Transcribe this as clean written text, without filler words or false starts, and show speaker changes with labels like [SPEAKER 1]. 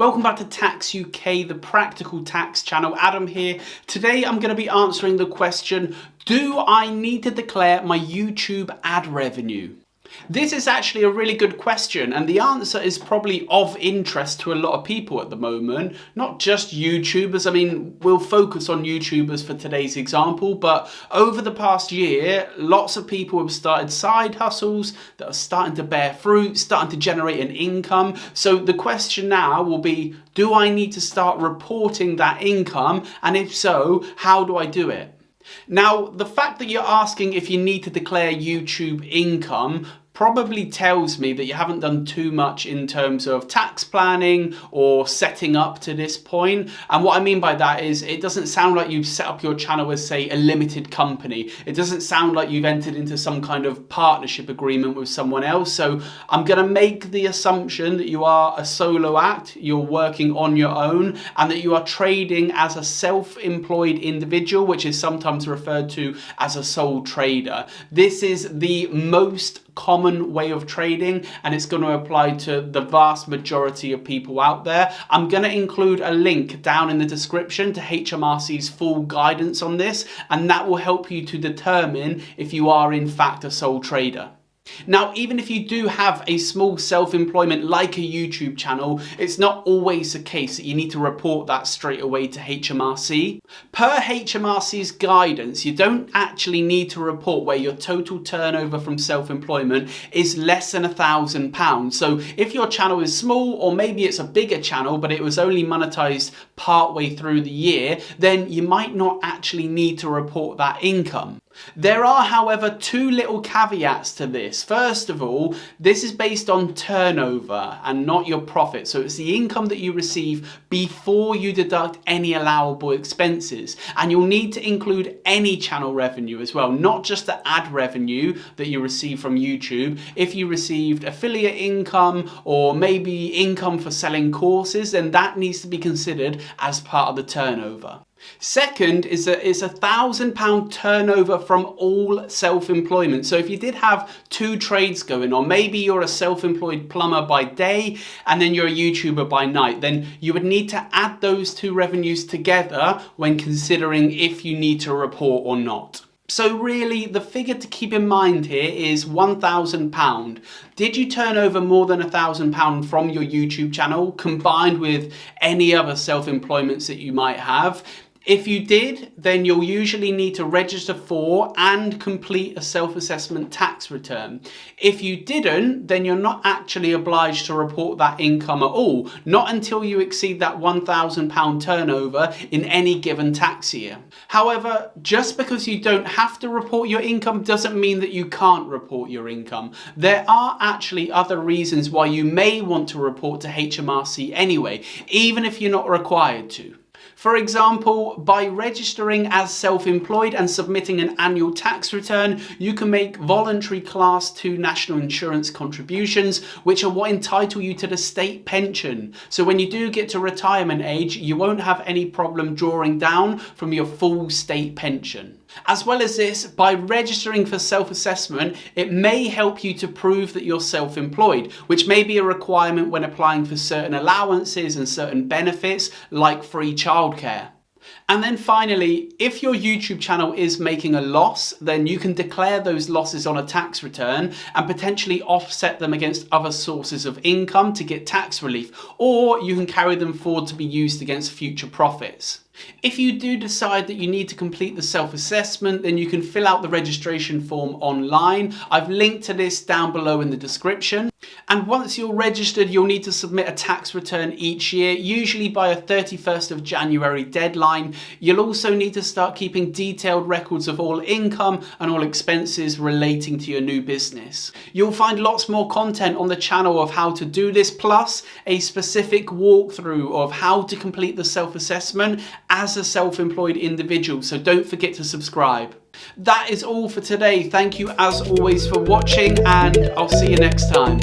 [SPEAKER 1] Welcome back to Tax UK, the practical tax channel. Adam here. Today I'm going to be answering the question, do I need to declare my YouTube ad revenue? This is actually a really good question, and the answer is probably of interest to a lot of people at the moment, not just YouTubers. I mean, we'll focus on YouTubers for today's example, but over the past year, lots of people have started side hustles that are starting to bear fruit, starting to generate an income. So the question now will be, do I need to start reporting that income? And if so, how do I do it? Now, the fact that you're asking if you need to declare YouTube income probably tells me that you haven't done too much in terms of tax planning or setting up to this point. And what I mean by that is it doesn't sound like you've set up your channel as, say, a limited company. It doesn't sound like you've entered into some kind of partnership agreement with someone else. So I'm going to make the assumption that you are a solo act, you're working on your own, and that you are trading as a self-employed individual, which is sometimes referred to as a sole trader. This is the most common way of trading, and it's going to apply to the vast majority of people out there. I'm going to include a link down in the description to HMRC's full guidance on this, and that will help you to determine if you are in fact a sole trader. Now, even if you do have a small self-employment like a YouTube channel, it's not always the case that you need to report that straight away to HMRC. Per HMRC's guidance, you don't actually need to report where your total turnover from self-employment is less than £1,000. So if your channel is small, or maybe it's a bigger channel, but it was only monetized partway through the year, then you might not actually need to report that income. There are, however, two little caveats to this. First of all, this is based on turnover and not your profit. So it's the income that you receive before you deduct any allowable expenses. And you'll need to include any channel revenue as well, not just the ad revenue that you receive from YouTube. If you received affiliate income or maybe income for selling courses, then that needs to be considered as part of the turnover. Second is that it's £1,000 turnover from all self-employment. So if you did have two trades going on, maybe you're a self-employed plumber by day and then you're a YouTuber by night, then you would need to add those two revenues together when considering if you need to report or not. So really, the figure to keep in mind here is £1,000. Did you turn over more than £1,000 from your YouTube channel combined with any other self-employments that you might have? If you did, then you'll usually need to register for and complete a self-assessment tax return. If you didn't, then you're not actually obliged to report that income at all, not until you exceed that £1,000 turnover in any given tax year. However, just because you don't have to report your income doesn't mean that you can't report your income. There are actually other reasons why you may want to report to HMRC anyway, even if you're not required to. For example, by registering as self-employed and submitting an annual tax return, you can make voluntary Class 2 national insurance contributions, which are what entitle you to the state pension. So when you do get to retirement age, you won't have any problem drawing down from your full state pension. As well as this, by registering for self-assessment, it may help you to prove that you're self-employed, which may be a requirement when applying for certain allowances and certain benefits like free childcare. And then finally, if your YouTube channel is making a loss, then you can declare those losses on a tax return and potentially offset them against other sources of income to get tax relief, or you can carry them forward to be used against future profits. If you do decide that you need to complete the self-assessment, then you can fill out the registration form online. I've linked to this down below in the description. And once you're registered, you'll need to submit a tax return each year, usually by a 31st of January deadline. You'll also need to start keeping detailed records of all income and all expenses relating to your new business. You'll find lots more content on the channel of how to do this, plus a specific walkthrough of how to complete the self-assessment as a self-employed individual, so don't forget to subscribe. That is all for today. Thank you as always for watching, and I'll see you next time.